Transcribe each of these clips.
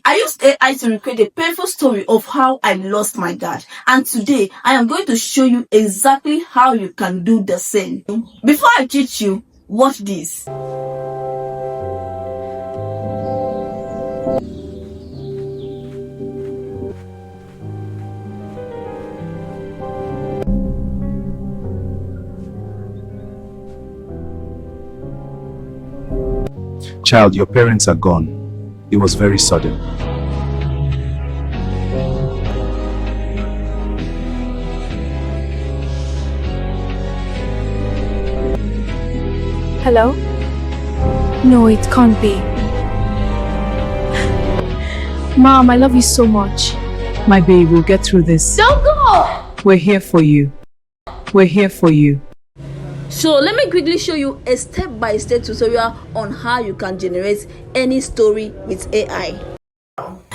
I used AI to recreate a painful story of how I lost my dad, and today I am going to show you exactly how you can do the same. Before I teach you, watch this. Child, your parents are gone. It was very sudden. Hello? No, it can't be. Mom, I love you so much. My babe, we'll get through this. Don't go! We're here for you. We're here for you. So let me quickly show you a step-by-step tutorial on how you can generate any story with AI.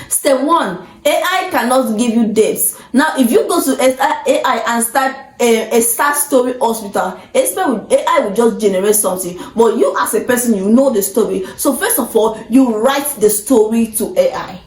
Step 1, AI cannot give you dates. Now, if you go to AI and start a start story hospital, AI will just generate something. But you as a person, you know the story. So first of all, you write the story to AI.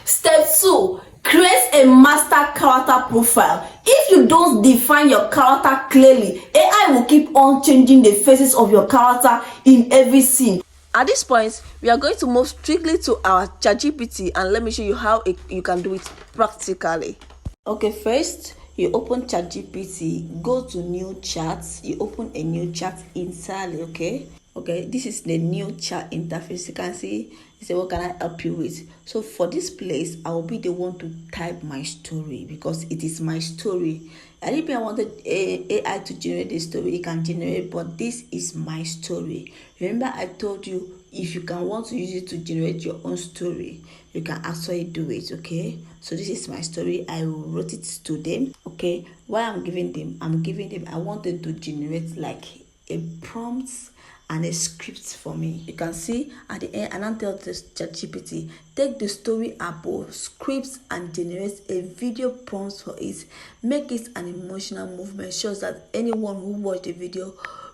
Step 2, create a master character profile. If you don't define your character clearly, AI will keep on changing the faces of your character in every scene. At this point, we are going to move strictly to our ChatGPT, and let me show you how you can do it practically. Okay, first you open ChatGPT, go to new chats, you open a new chat entirely. Okay, this is the new chat interface. You can see it says, what can I help you with? So for this place, I will be the one to type my story because it is my story. And if I wanted AI to generate a story, it can generate, but this is my story. Remember, I told you if you can want to use it to generate your own story, you can actually do it. Okay, so this is my story. I wrote it to them. Okay, why I'm giving them, I want them to generate like a prompt and a script for me. You can see at the end, and I'll tell this ChatGPT, take the story above, scripts, and generate a video prompt for it. Make it an emotional movement, shows that anyone who watch the video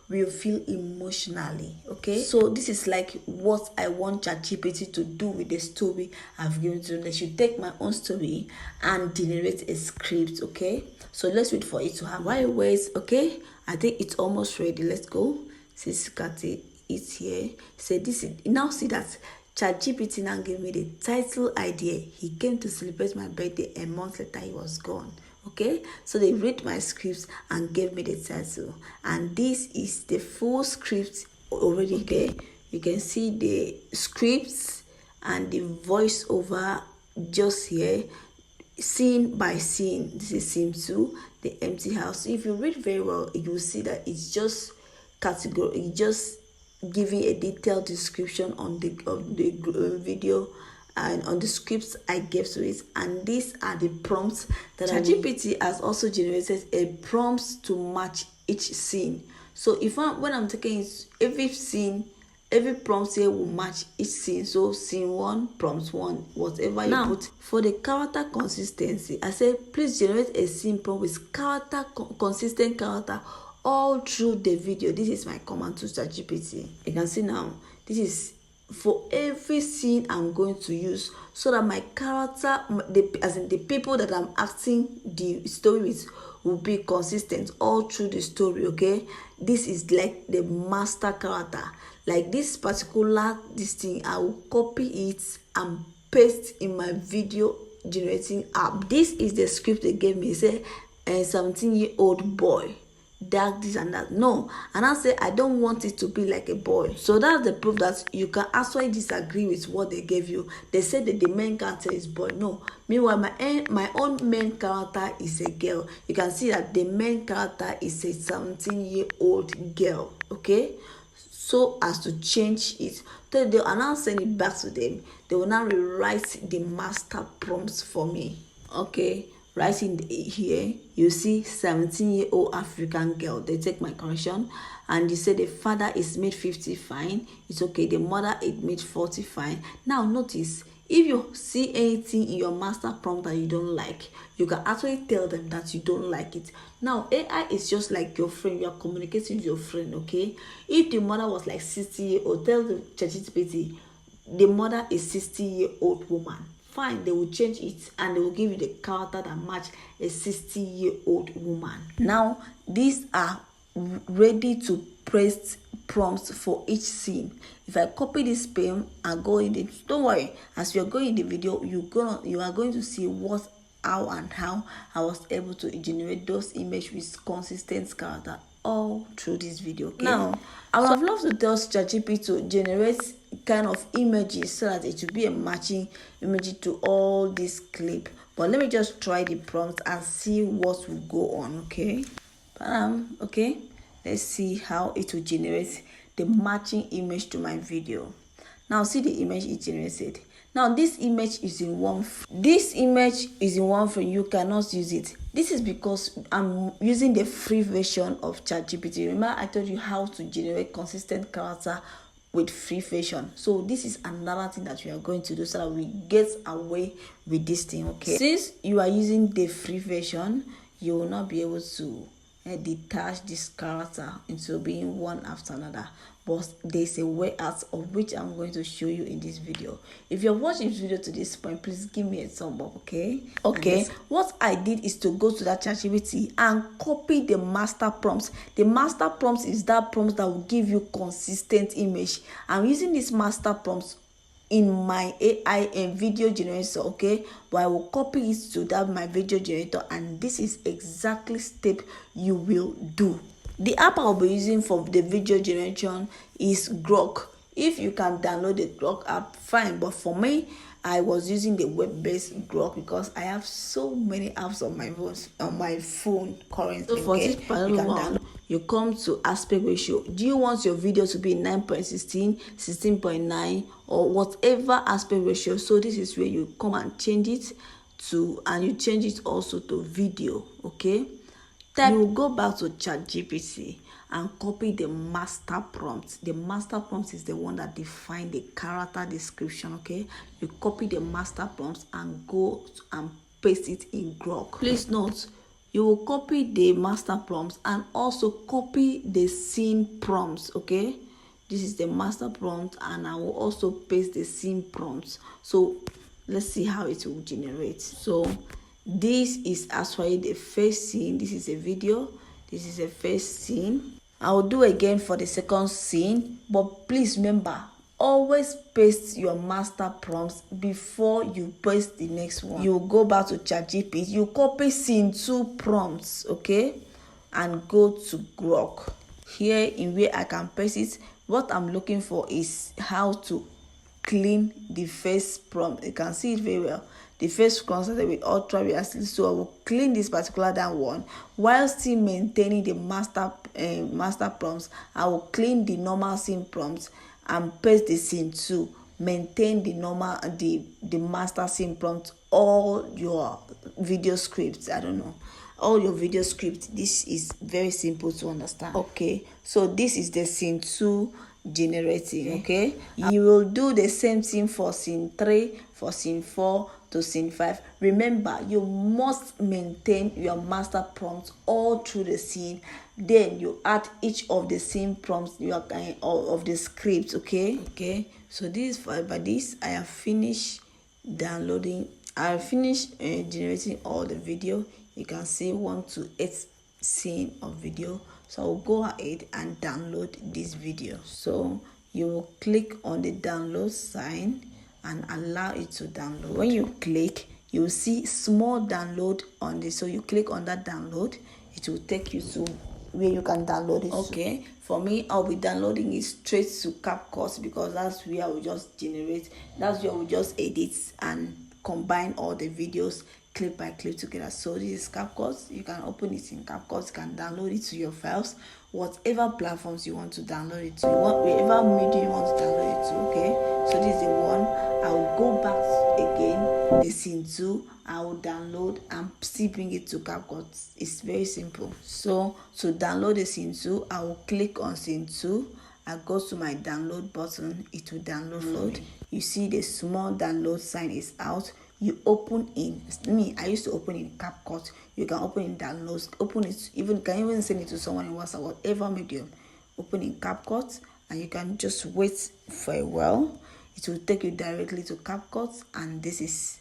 will feel emotionally. Okay, so this is like what I want ChatGPT to do with the story I've given to them. They should take my own story and generate a script. Okay, so let's wait for it to have. While it waits, okay, I think it's almost ready. Let's go. Since got it here, say this is now. See that ChatGPT now gave me the title idea. He came to celebrate my birthday, a month later he was gone. Okay, so they read my scripts and gave me the title, and this is the full script already there. You can see the scripts and the voiceover just here, scene by scene. This is scene 2, the empty house. If you read very well, you will see that it's just category, just giving a detailed description on the video and on the scripts I gave to it, and these are the prompts that ChatGPT has also generated a prompts to match each scene. So if when I'm taking every scene, every prompt here will match each scene. So scene 1, prompt 1, whatever you put. For the character consistency, I said please generate a scene prompt with character consistent character all through the video. This is my command to ChatGPT. You can see now, this is for every scene I'm going to use, so that my character, as in the people that I'm acting the story with, will be consistent all through the story. Okay, this is like the master character. Like this particular thing, I will copy it and paste in my video generating app. This is the script they gave me. It said a 17-year-old boy, dark this and that. No, and I say I don't want it to be like a boy. So that's the proof that you can actually disagree with what they gave you. They said that the main character is boy. No, meanwhile my own main character is a girl. You can see that the main character is a 17-year-old girl. Okay, so as to change it, so they will now send it back to them. They will now rewrite the master prompts for me. Okay, right in here you see 17-year-old African girl. They take my correction and you say the father is made 50, fine, it's okay. The mother is made 40, fine. Now notice, if you see anything in your master prompt that you don't like, you can actually tell them that you don't like it. Now AI is just like your friend. You are communicating with your friend. Okay, if the mother was like 60 or tell the ChatGPT, the mother is 60-year-old woman, fine, they will change it and they will give you the character that match a 60-year-old woman. Now these are ready to paste prompts for each scene. If I copy this pen and go in it, don't worry, as you're going in the video, you are going to see how I was able to generate those images with consistent character all through this video. Okay? Now I would have loved to tell ChatGPT to generate kind of images so that it will be a matching image to all this clip, but let me just try the prompt and see what will go on. Okay, let's see how it will generate the matching image to my video. Now see the image it generated. Now this image is in one frame. You cannot use it. This is because I'm using the free version of ChatGPT. Remember I told you how to generate consistent character with free version. So this is another thing that we are going to do so that we get away with this thing. Okay, since you are using the free version, you will not be able to detach this character into being one after another, but there's a way out of which I'm going to show you in this video. If you're watching this video to this point, please give me a thumb up. Okay, what I did is to go to that ChatGPT and copy the master prompts. The master prompts is that prompts that will give you consistent image. I'm using this master prompts in my AI and video generator, okay, but I will copy it to that my video generator, and this is exactly step you will do. The app I'll be using for the video generation is Grok. If you can download the Grok app, fine, but for me I was using the web-based Grok because I have so many apps on my phone currently. So for this particular one, you come to aspect ratio. Do you want your video to be 9.16, 16.9, or whatever aspect ratio? So this is where you come and change it to, and you change it also to video. Okay, then you go back to ChatGPT and copy the master prompt. The master prompt is the one that defines the character description. Okay, you copy the master prompt and go and paste it in Grok. Please note, you will copy the master prompts and also copy the scene prompts. Okay, this is the master prompt and I will also paste the scene prompts. So let's see how it will generate. So this is actually the first scene. This is a video. This is a first scene. I will do again for the second scene, but please remember, always paste your master prompts before you paste the next one. You go back to ChatGPT, you copy scene 2 prompts, okay, and go to Grok. Here in where I can paste it, what I'm looking for is how to clean the first prompt. You can see it very well. The first concept with ultra realistic, so I will clean this particular down one while still maintaining the master prompts. I will clean the normal scene prompts and paste the scene 2. Maintain the normal the master scene prompt. All your video scripts, all your video scripts. This is very simple to understand. Okay, so this is the scene 2 generating. Okay, you will do the same thing for scene 3, for scene 4 to scene 5. Remember, you must maintain your master prompts all through the scene. Then you add each of the scene prompts of the scripts. Okay, so this by this I have finished downloading. I have finished generating all the video. You can see 1 to 8 scene of video. So I'll go ahead and download this video. So you will click on the download sign and allow it to download. When you click, you will see small download on this. So you click on that download, it will take you to where you can download it. Okay, for me, I'll be downloading it straight to CapCut because that's where I will just generate. That's where I will just edit and combine all the videos clip by clip together. So this is CapCut. You can open it in CapCut. You can download it to your files, whatever platforms you want to download it to, whatever media you want to download it to. Okay, so this is the one. I will go back again, the scene 2. I will download and still bring it to CapCut. It's very simple. So to download the scene 2, I will click on scene 2. I go to my download button. It will download. You see the small download sign is out. You open in I used to open in CapCut. You can open in downloads, open it, can even send it to someone in WhatsApp, whatever medium. Open in CapCut and you can just wait for a while. it will take you directly to CapCut, and this is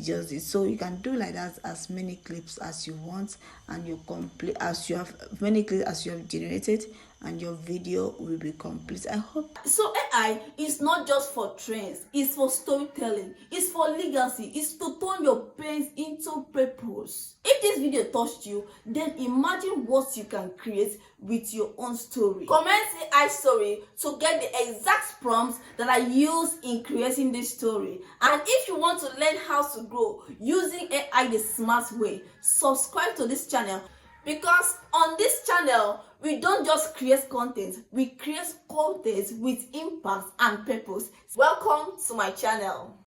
just it. So you can do like that as many clips as you want, and you complete as you have many clips as you have generated, and your video will be complete. I hope so. AI is not just for trends, it's for storytelling, it's for legacy, it's to turn your pains into purpose. If this video touched you, then imagine what you can create with your own story. Comment AI story to get the exact prompts that I use in creating this story. And if you want to learn how to grow using AI the smart way, subscribe to this channel, because on this channel we don't just create content, we create content with impact and purpose. Welcome to my channel.